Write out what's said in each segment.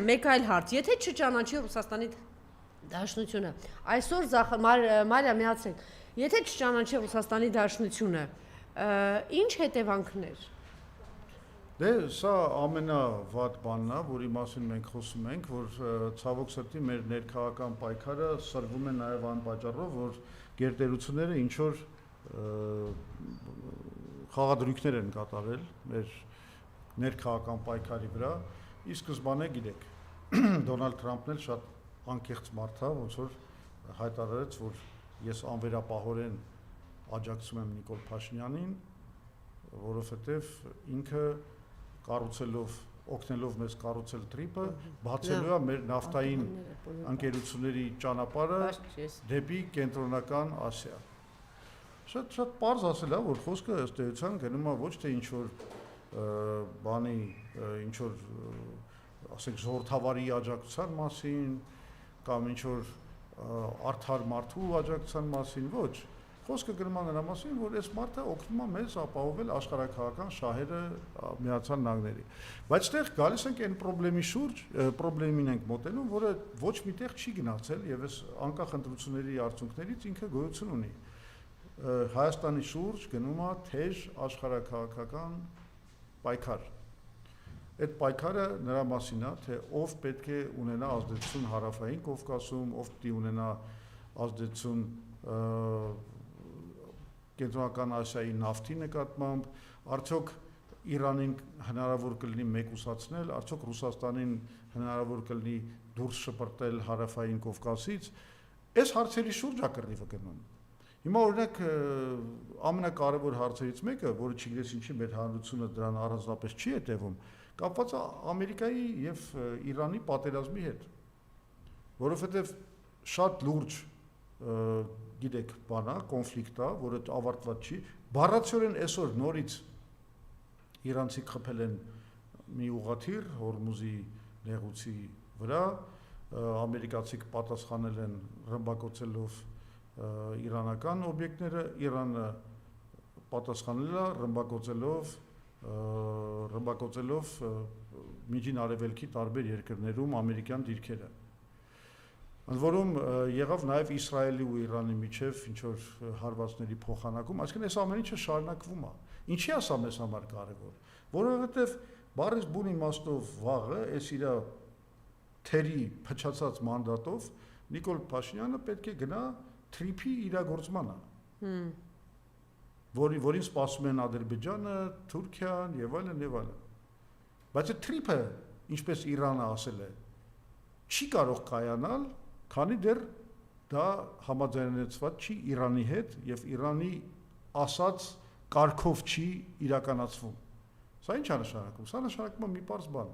մեկ այլ հարց, եթե չճանաչի Ռուսաստանի Դաշնությունը, այսօր Մարիա միացրեք, եթե չճանաչի Ռուսաստանի Դաշնությունը, ինչ հետևանքներ։ Դե սա ամենավատ բանն է, որի մասին մենք խոսում ենք, որ ցավոք սրտի մեր ներքաղաքական պայքարը սրվում է նաև այն պատճառով, որ գերտերությունները ինչ որ խաղադրույքներ են կատարել մեր ներքաղաքական պայքարի վրա, ի սկզբանե գիտեք, Դոնալդ Թրամփն էլ շատ անկեղծ մարդ է, ոնց որ հայտարարեց, որ ես անվերապահորեն աջակցում եմ Նիկոլ Փաշինյանին, որովհետև ինքը կառուցելով, օգնելով մեզ կառուցել տրիպը, բացելու է մեր նավթային ընկերությունների ճանապարհը դեպի կենտրոնական Ասիա։ Շատ պարզ ասել է, որ խոսքը ըստ էության գնում է ոչ թե ինչ որ բանի, ինչ որ ասենք ժողովրդավարի աջակցության մասին կամ ինչ որ արդար մարդու աջակցության մասին, ոչ։ Խոսքը գնում է նրա մասին, որ այս մարդը օգնում է մեզ ապահովել աշխարհաքաղաքական շահերը Միացյալ Նահանգների։ Բայց այդտեղ գալիս ենք այն խնդրի շուրջ, խնդրին ենք մոտենում, որը ոչ միտեղ չի գնացել եւ այս անկախ ընտրությունների արդյունքներից ինքը գոյություն ունի։ Հայաստանի շուրջ գնում է թեժ աշխարհաքաղաքական պայքար։ Այդ պայքարը նրա մասին է, թե ով պետք է ունենա ազդեցություն Հարավային Կովկասում, ով պետք է ունենա ազդեցություն Կենտրոնական Ասիայի նավթի նկատմամբ, արդյոք Իրանին հնարավոր կլինի մեկուսացնել, արդյոք Ռուսաստանին հնարավոր կլինի դուրս շպրտել Հարավային Կովկասից, այս հարցերի շուրջ է կռիվը գնում։ Հիմա օրինակ ամենակարևոր հարցերից մեկը, որը չգիտես ինչի մեր հանրությունը դրան առանձնապես չի հետևում, կապված է Ամերիկայի եւ Իրանի պատերազմի հետ, որովհետեւ շատ լուրջ գիտեք բան է, կոնֆլիկտ է, որը ավարտված չի, բառացիորեն այսօր նորից իրանցիք խփել են մի ուղղաթիռ Հորմուզի նեղուցի վրա, ամերիկացիք պատասխանել են ռմբակոծելով իրանական օբյեկտները, Իրանը պատասխանել է ռմբակոծելով Միջին Արևելքի տարբեր երկրներում ամերիկյան դիրքերը։ Ընդ որում եղավ նաև Իսրայելի ու Իրանի միջև ինչ որ հարվածների փոխանակում, այսինքն այս ամեն ինչը շարունակվում է։ Ինչի է սա մեզ համար կարևոր, որովհետև բառից բուն իմաստով վաղը այս իր թերի փչացած մանդատով Նիկոլ Փաշինյանը պետք է գնա թրիփի իրագործմանը, որին սպասում են Ադրբեջանը, Թուրքիան եւ այլն եւ այլն։ Բայց այդ թրիփը, ինչպես Իրանը ասել է, չի կարող կայանալ, քանի դեռ դա համաձայնեցված չի Իրանի հետ եւ Իրանի ասած կարգով չի իրականացվում։ Սա ինչ է նշանակում։ Սա նշանակում է մի պարզ բան։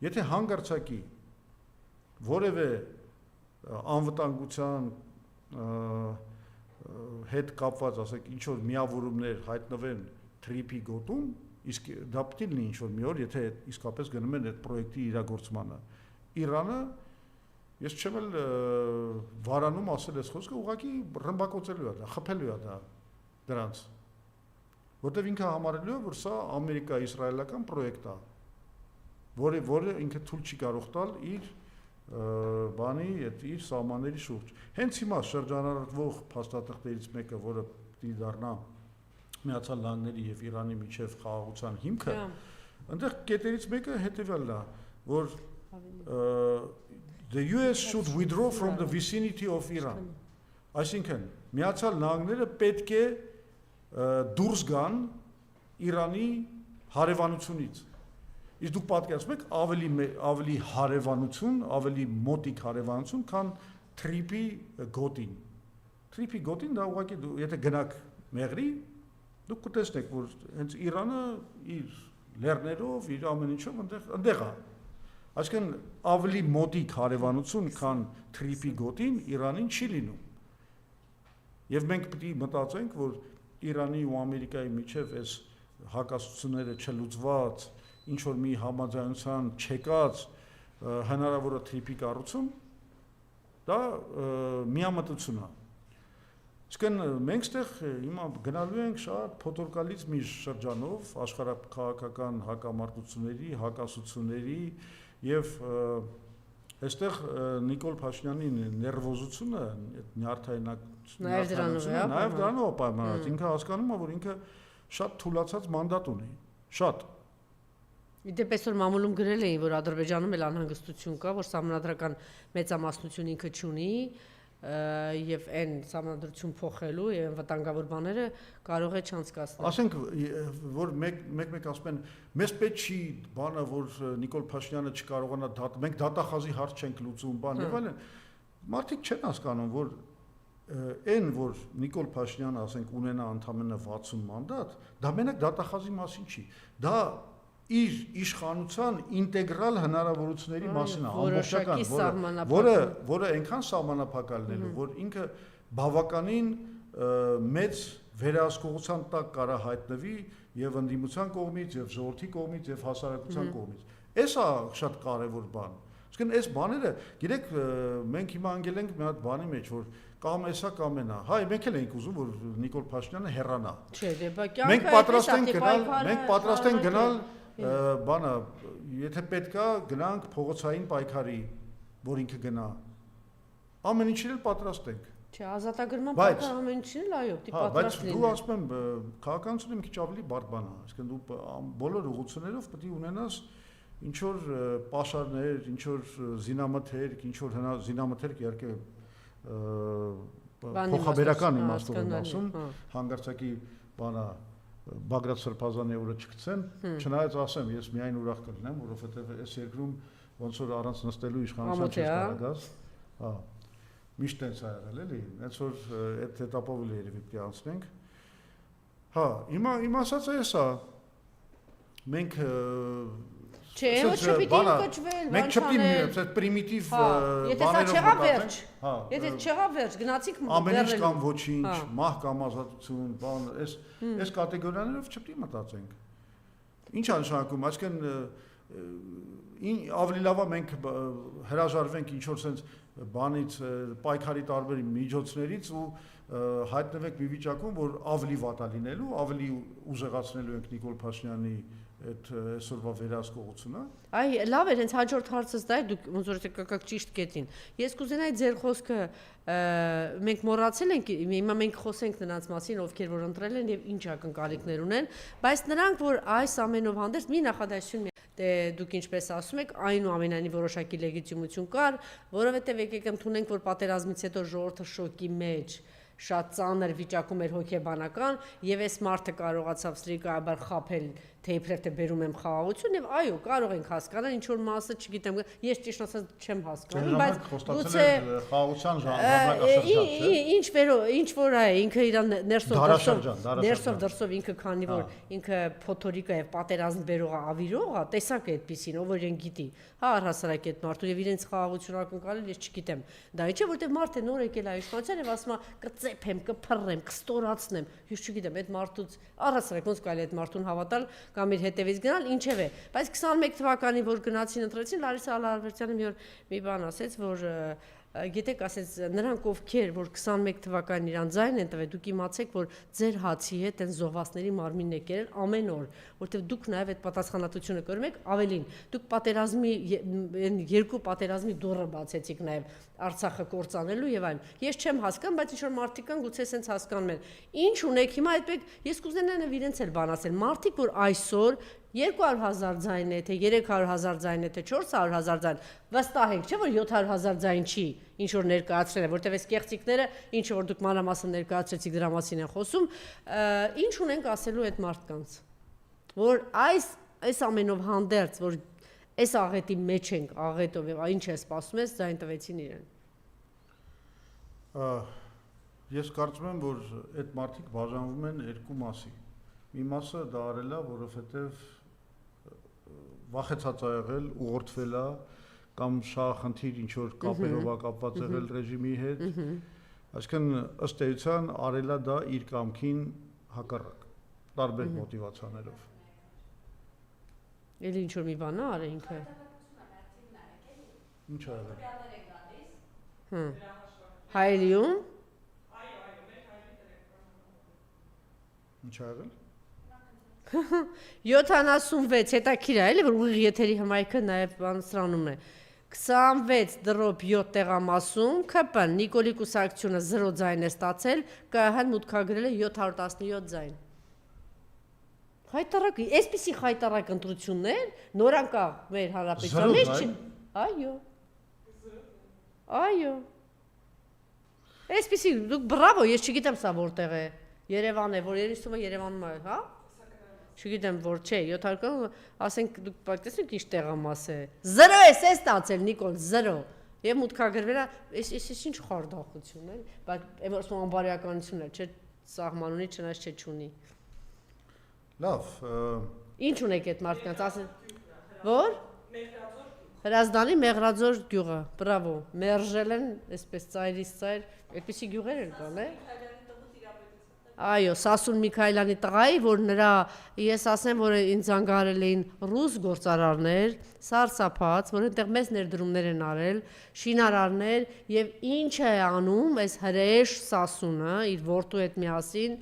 Եթե հանգարցակի որևէ անվտանգության հետ կապված, ասենք, ինչ որ միավորումներ հայտնվեն թրիփի գոտում, իսկ դա պետք է լինի ինչ որ մի օր, եթե իսկապես գնում են այդ պրոյեկտի իրագործմանը։ Իրանը, ես չեմ էլ վարանում ասել այս խոսքը, ուղղակի ռմբակոծելու է դա, խփելու է դա դրանց, որտեղ ինքը համարելու է, որ սա ամերիկա-իսրայելական պրոյեկտ է, որը ինքը թույլ չի կարող տալ իր բանի իր սահմանների շուրջ։ Հենց հիմա շրջանառվող փաստաթղթերից մեկը, որը պիտի դառնա Միացյալ Նահանգների եւ Իրանի միջև խաղաղության հիմքը, այնտեղ կետերից մեկը հետեւյալն է, որ the US should withdraw from the vicinity of Iran։ Այսինքն Միացյալ Նահանգները պետք է դուրս գան Իրանի հարևանությունից։ Իսկ դուք պատկերացնում եք ավելի հարևանություն, ավելի մոտիկ հարևանություն, քան թրիփի գոտին։ Թրիփի գոտին դա ուղղակի եթե գնաք Մեղրի, դուք կտեսնեք, որ հենց Իրանը իր լեռներով, իր ամեն ինչով այնտեղ է։ Այսինքն ավելի մոտիկ հարևանություն, քան թրիփի գոտին Իրանին չի լինում։ Եվ մենք պետք է մտածենք, որ Իրանի ու Ամերիկայի միջև այս հակասությունները չլուծված, ինչ որ մի համաձայնության չեկած հնարավոր է թրիփի կառուցում, դա միամտություն է։ Իսկն մենք ստեղ հիմա գնալու ենք շատ փոթորկալից մի շրջանով աշխարհաքաղաքական հակամարտությունների, հակասությունների եւ այստեղ Նիկոլ Փաշինյանի ներվոզությունը, այդ նյարդայնակությունը նաեւ դրանով պայմանավորված, ինքը հասկանում է, որ ինքը շատ թուլացած մանդատ ունի, շատ։ Իդեպ այսօր մամուլում գրել էին, որ Ադրբեջանում էլ անհանգստություն կա, որ սահմանադրական մեծամասնություն ինքը չունի եւ այն սահմանադրություն փոխելու եւ վտանգավոր բաները կարող է չանցկացնել։ Ասենք որ մեկ ասում են մեզ պետք չի բանը որ Նիկոլ Փաշինյանը չկարողանա մենք դատախազի հարց չենք լուծում բան եւ այլն մարդիկ չեն հասկանում որ այն որ Նիկոլ Փաշինյանը ասենք ունենա ընդամենը 60 մանդատ դա մենակ դատախազի մասին չի դա իր իշխանության ինտեգրալ հնարավորությունների մասին է ամբողջական որը այնքան սահմանափակ է լինելու որ ինքը բավականին մեծ վերահսկողության տակ կարա հայտնվի եւ ընդդիմության կողմից եւ ժողովրդի կողմից եւ հասարակության կողմից էսա շատ կարեւոր բան իսկն այս բաները գիտեք մենք հիմա անգել ենք մի հատ բանի մեջ որ կամ էսա կամ այնա հայ մենք էլ ենք ուզում որ Նիկոլ Փաշինյանը հեռանա չէ դե բա կյանքը մենք պատրաստ ենք գնալ բանը եթե պետքա գնանք փողոցային պայքարի որ ինքը գնա ամեն ինչին էլ պատրաստ ենք չէ ազատագրման պայքար ամեն ինչին էլ այո դի պատրաստ լինենք դու ասում եմ քաղաքականությունը մի քիչ ավելի բարդ բան է այսինքն դու բոլոր ուղղություններով պետք է ունենաս ինչ որ պաշարներ ինչ որ զինամթերք ինչ որ զինամթերք իհարկե փոխաբերական իմաստով եմ ասում հանգարցակի բանա Բագրատ Սրբազանի օրը չգցեն, չնայած ասեմ, ես միայն ուրախ կլինեմ, որովհետև այս երկրում ոնց որ առանց նստելու իշխանության չի կարողաս, հա, միշտ տենց ա եղել էլի, հենց որ այդ этаպով էլ երևի պետք է անցնենք։ Հա, հիմա ասածը էսա, մենք Չէ, ոչ չպիտի կոչվել, մենք չպիտի այդ պրիմիտիվ եթե սա չեղավ վերջ, եթե չեղավ վերջ, գնացիք ամեն ինչ կամ ոչինչ, մահ կամ ազատություն, բան, այս կատեգորիաներով չպիտի մտածենք։ Ինչ է նշանակում, այսինքն ավելի լավ է մենք հրաժարվենք ինչ որ sense բանից պայքարի տարբեր միջոցներից ու հայտնվենք մի վիճակում, որ ավելի վատ է լինելու, ավելի ուժեղացնելու ենք Նիկոլ Փաշինյանի այդ այսօրվա վերահսկողությունը։ Այ լավ էր, հենց հաջորդ հարցս դա է, դուք ոնց որ եկաք ճիշտ կետին։ Ես կուզենայի ձեր խոսքը մենք մոռացել ենք, հիմա մենք խոսենք նրանց մասին, ովքեր որ ընտրել են եւ ինչ ակնկալիքներ ունեն, բայց նրանք որ այս ամենով հանդերձ մի նախադասություն դե դուք ինչպես ասում եք, այնուամենայնիվ որոշակի լեգիտիմություն կար, որովհետեւ եկեք ընդունենք, որ պատերազմից հետո ժողովուրդը շոկի մեջ շատ ծանր վիճակում էր հոգեբանական եւ այս մարդը կարողացավ սրիկայաբար խაფել թե իբրև թե բերում եմ խաղաղություն եւ այո կարող ենք հասկանալ ինչ որ մասը չգիտեմ ես ճիշտ ասած չեմ հասկանում բայց գուցե խաղաղության ժամանակաշրջան ինչ որ է ինքը իր ներսով դրսով ինքը քանի որ ինքը փոթորիկա եւ պատերազմ բերողա ավիրողա տեսակ է այդպեսին ով որ իրեն գիտի հա առհասարակ այդ մարդու եւ իրենց խաղաղություն ակնկալել ես չգիտեմ դա չէ որտեվ մարդը նոր եկել է իշխանության եւ ասում է կծեփեմ կփռեմ կստորացնեմ ես չգիտեմ այդ մարդուց առհասարակ ոնց կարելի է այդ մարդուն հավատալ կամ իր հետևից գնալ, ինչև է, բայց 21 թվականի որ գնացին ընտրեցին Լարիսա Ալարվերդյանը մի բան ասեց, որ գիտեք ասեց նրանք ովքեր որ 21 թվականին իրան ձայն են տվել, դուք իմացեք, որ ձեր հացի հետ են զոհվածների մարմինն է կերել ամեն օր, որտեղ դուք նաև այդ պատասխանատվությունը կրում եք, ավելին, դուք պատերազմի երկու պատերազմի դուռը բացեցիք նաև Արցախը կործանելու եւ այլն։ Ես չեմ հասկանում, բայց ինչ որ մարդիկ կան, գուցե sense հասկանում են։ Ինչ ունեք հիմա այդպես, ես կուզենամ իրենց էլ բան ասել։ Մարդիկ որ այսօր 200,000 ձայն է, թե 300,000 ձայն է, թե 400,000 ձայն, վստահ եք, չէ՞ որ 700,000 ձայն չի, ինչ որ ներկայացրել է, որտեղ այս կեղծիկները, ինչ որ դուք մանրամասն ներկայացրեցիք դրա մասին են խոսում, ինչ ունենք ասելու այդ մարդկանց, որ այս ամենով հանդերձ, որ այս աղետի մեջ ենք, աղետով եւ ինչ է սպասում ես, ձայն տվեցին իրեն։ Ես կարծում եմ, որ այդ մարդիկ բաժանվում են երկու մասի։ Մի մասը դա արել է, որովհետեւ վախեցած ա եղել, ուղղորդվել է կամ շահախնդիր ինչ որ կապերով ա կապված եղել ռեժիմի հետ։ Այսինքն ըստ էության արել է դա իր կամքին հակառակ, տարբեր մոտիվացիաներով։ Էլի ինչ որ մի բան է արել ինքը։ Ինչ ա եղել։ Հայելիում։ Ինչ ա եղել։ 76 հետաքրիր է, էլի որ ուղիղ եթերի հմայքը նաև բանսրանումն է։ 26.7 տեղամասում ԿՊ Նիկոլի կուսակցությունը 0 ձայն է ստացել, ԿՀ-ն մուտքագրել է 717 ձայն։ Հայտարարակ, այսպիսի հայտարարակ ընտրություններ նորանկա մեր հանրապետության մեջ չի։ Այո։ Այո։ Այսպիսի դուք բրավո, ես չգիտեմ սա որտեղ է։ Երևան է, որ երեսում է Երևանում է, հա։ Չգիտեմ որ չէ, 700, ասենք դուք պատկերացնեք ինչ տեղամաս է։ 0 է ստացել Նիկոլ, 0։ Եվ մուտքագրվել է, այս ինչ խարդախություն է, բայց այս անբարոյականությունն է, չէ, սահմանունի չնայած չէ չունի։ Լավ։ Ինչ ունեք այդ մարդկանց, ասեն։ Որ? Հրազդանի Մեղրաձոր գյուղը, բրավո, մերժել են, այսպես ծայրից ծայր, այդպիսի գյուղեր են կան, է։ Այո, Սասուն Միքայելյանի տղայի, որ նրա, ես ասեմ, որ ինձ զանգահարել էին ռուս գործարարներ, սարսափած, որ այնտեղ մեծ ներդրումներ են արել, շինարարներ, եւ ինչ է անում այս հրեշ Սասունը իր որդու հետ միասին,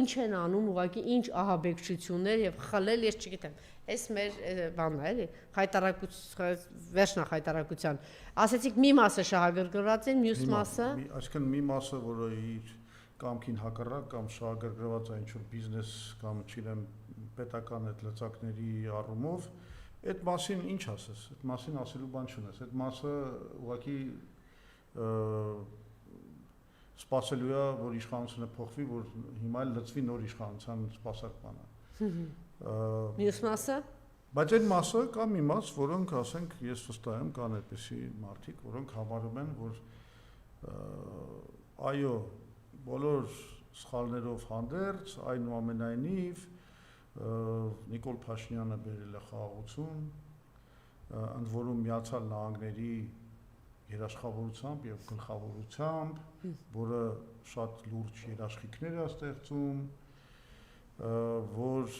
ինչ են անում, ուղղակի ինչ ահաբեկչություններ եւ խլել, ես չգիտեմ։ Այս մեր բանն է, էլի, վերջնախայտարարության։ Ասեցիք մի մասը շահագրգռված են, մյուս մասը։ Այսինքն մի մասը, որը իր կամքին հակառակ կամ շահագրգռված է ինչ-որ բիզնես կամ չգիտեմ պետական այդ լծակների առումով, այդ մասին ինչ ասես, այդ մասին ասելու բան չունես, այդ մասը ուղղակի սպասելու է, որ իշխանությունը փոխվի, որ հիմա էլ լծվի նոր իշխանության սպասարկմանը։ Մյուս մասը։ Բայց այդ մասը կա մի մաս, որոնք ասենք ես վստահ եմ կան այդպիսի մարդիկ, որոնք համարում են, որ այո, բոլոր սխալներով հանդերձ, այնուամենայնիվ Նիկոլ Փաշինյանը բերել է խաղաղություն, ընդ որում Միացյալ Նահանգների երաշխավորությամբ եւ գլխավորությամբ, որը շատ լուրջ երաշխիքներ է ստեղծում, որ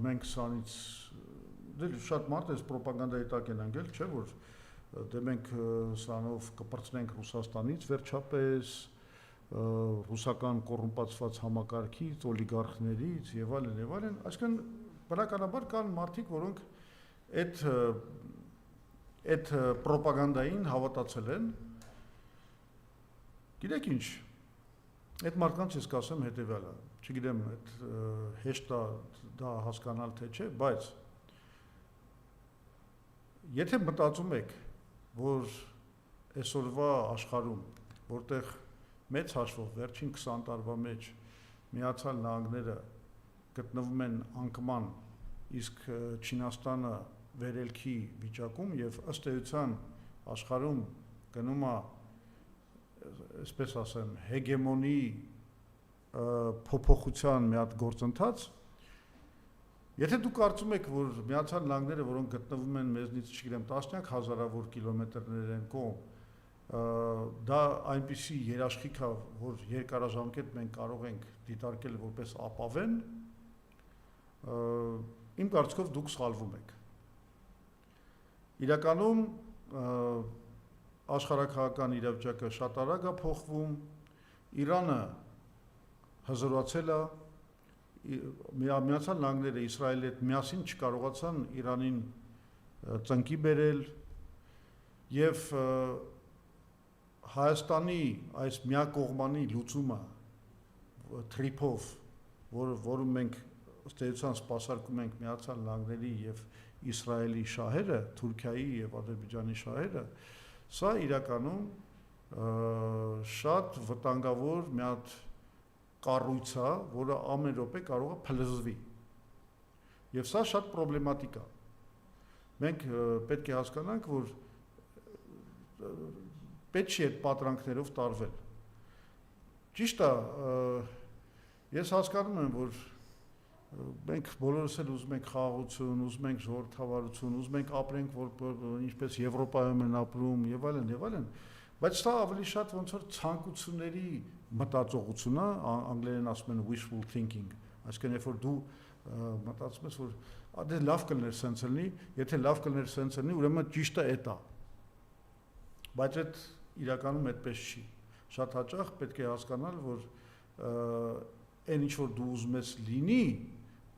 մենք սրանից դե շատ մարդ էս ռոպագանդայի տակ են անգել, չէ՞ որ դե մենք սրանով կպրծնենք Ռուսաստանից վերջապես, ռուսական կոռումպացված համակարգից, օլիգարխներից եւ այլն, այսինքն բնականաբար կան մարդիկ, որոնք այդ ռոպագանդային հավատացել են։ Գիտեք ինչ, այդ մարդկանց ես կասեմ հետեւյալը, չգիտեմ, այդ հեշտ է դա հասկանալ թե չէ, բայց եթե մտածում եք, որ այսօրվա աշխարհում, որտեղ մեծ հաշվով վերջին 20 տարվա մեջ Միացյալ Նահանգները գտնվում են անկման, իսկ Չինաստանը վերելքի վիճակում եւ ըստ էության աշխարհում գնում է, այսպես ասեմ, հեգեմոնի փոփոխության մի հատ գործընթաց, եթե դուք կարծում եք, որ Միացյալ Նահանգները, որոնք գտնվում են մեզնից, չգիտեմ, տասնյակ հազարավոր կիլոմետրներ են կողմ, դա այնպիսի երաշխիք է, որ երկարաժամկետ մենք կարող ենք դիտարկել որպես ապավեն, իմ կարծիքով դուք սխալվում եք։ Իրականում աշխարհաքաղաքական իրավիճակը շատ արագ է փոխվում, Իրանը հզորացել է, Միացյալ Նահանգները Իսրայելի հետ միասին չկարողացան Իրանին ծնկի բերել եւ Հայաստանի այս միակողմանի լուծումը թրիփով, որում մենք ըստ էության սպասարկում ենք Միացյալ Նահանգների եւ Իսրայելի շահերը, Թուրքիայի եւ Ադրբեջանի շահերը, սա իրականում շատ վտանգավոր մի հատ կառույց է, որը ամեն րոպե կարող է փլզվի։ Եվ սա շատ պրոբլեմատիկ է։ Մենք պետք է հասկանանք, որ պետք չի այդ պատրանքներով տարվել։ Ճիշտ է, ես հասկանում եմ, որ մենք բոլորս էլ ուզում ենք խաղաղություն, ուզում ենք ժողովրդավարություն, ուզում ենք ապրենք, որ ինչպես Եվրոպայում են ապրում եւ այլն, բայց սա ավելի շատ ոնց որ ցանկությունների մտածողություն է, անգլերեն ասում են wishful thinking, այսինքն երբ որ դու մտածում ես, որ դե լավ կլներ սենց լինի, եթե լավ կլներ սենց լինի, ուրեմն ճիշտը էդ է։ Բայց այդ իրականում այդպես չի։ Շատ հաճախ պետք է հասկանալ, որ այն ինչ որ դու ուզում ես լինի,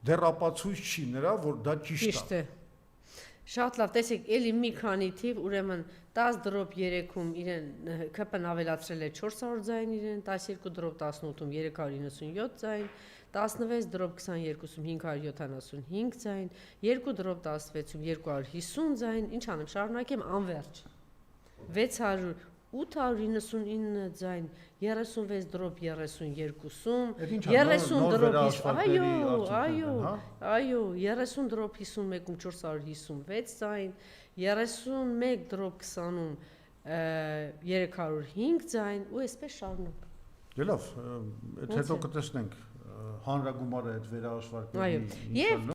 դեռ ապացույց չի նրա, որ դա ճիշտ է։ Շատ լավ, տեսեք, էլի մի քանի թիվ, ուրեմն 10-3-ում իրեն ԿՊ-ն ավելացրել է 400 ձայն իրեն, 12-18-ում 397 ձայն, 16-22-ում 575 ձայն, 2-16-ում 250 ձայն, ինչ անեմ, շարունակեմ անվերջ։ 899 ձայն, 36-32-ում, 30-51-ում 456 ձայն, 31-20-ում 305 ձայն, ու այսպես շարունակ։ Դե լավ, այդ հետո կտեսնենք հանրագումարը այդ վերահաշվարկների։ Այո, եւ